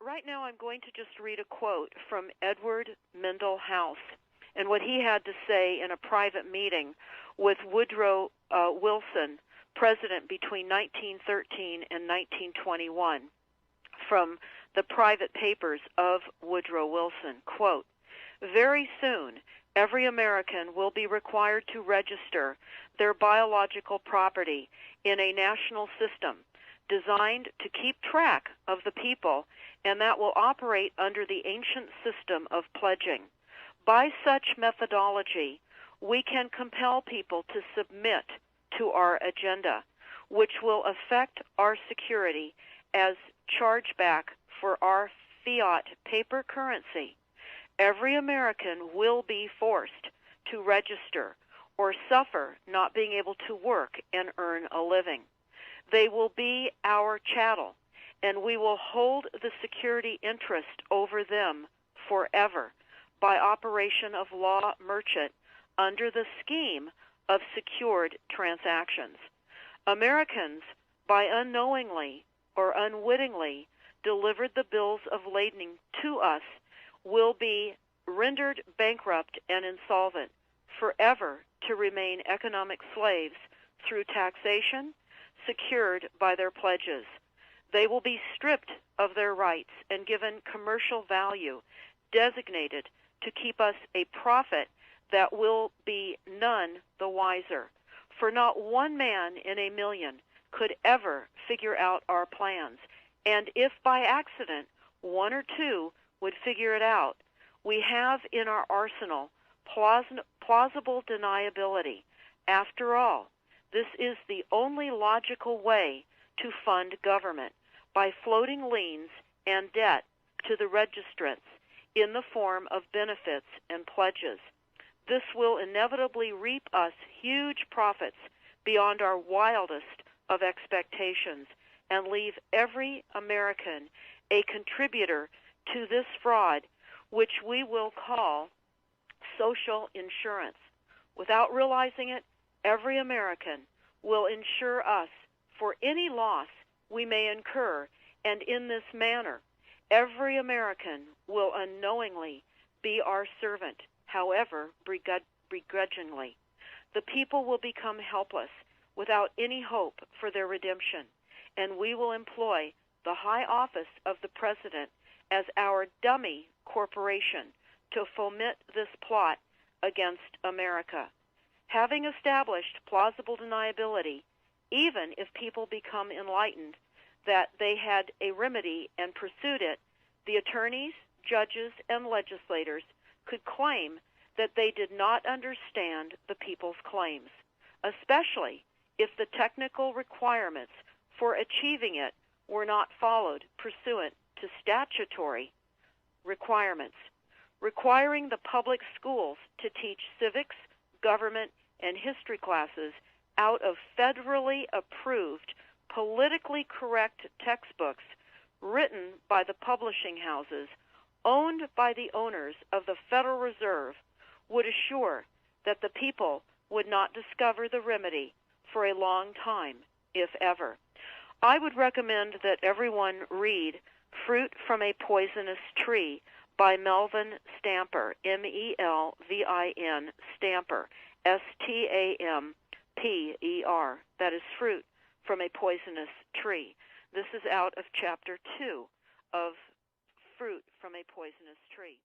Right now I'm going to just read a quote from Edward Mendell House and what he had to say in a private meeting with Woodrow Wilson, president between 1913 and 1921, from the private papers of Woodrow Wilson. Quote, "Very soon, every American will be required to register their biological property in a national system designed to keep track of the people, and that will operate under the ancient system of pledging. By such methodology, we can compel people to submit to our agenda, which will affect our security as chargeback for our fiat paper currency. Every American will be forced to register or suffer not being able to work and earn a living. They will be our chattel, and we will hold the security interest over them forever by operation of law merchant under the scheme of secured transactions. Americans, by unknowingly or unwittingly delivered the bills of lading to us, will be rendered bankrupt and insolvent, forever to remain economic slaves through taxation secured by their pledges. They will be stripped of their rights and given commercial value, designated to keep us a profit that will be none the wiser. For not one man in a million could ever figure out our plans, and if by accident one or two would figure it out, we have in our arsenal plausible deniability. After all, this is the only logical way to fund government, by floating liens and debt to the registrants in the form of benefits and pledges. This will inevitably reap us huge profits beyond our wildest of expectations and leave every American a contributor to this fraud, which we will call social insurance. Without realizing it, every American will insure us for any loss we may incur, and in this manner, every American will unknowingly be our servant, however begrudgingly. The people will become helpless without any hope for their redemption, and we will employ the high office of the President as our dummy corporation to foment this plot against America. Having established plausible deniability, even if people become enlightened that they had a remedy and pursued it, the attorneys, judges, and legislators could claim that they did not understand the people's claims, especially if the technical requirements for achieving it were not followed pursuant to statutory requirements, requiring the public schools to teach civics, government, and history classes out of federally approved, politically correct textbooks written by the publishing houses owned by the owners of the Federal Reserve would assure that the people would not discover the remedy for a long time, if ever. I would recommend that everyone read Fruit from a Poisonous Tree by Melvin Stamper, M-E-L-V-I-N, Stamper, S-T-A-M-P-E-R. That is Fruit from a Poisonous Tree. This is out of Chapter 2 of Fruit from a Poisonous Tree.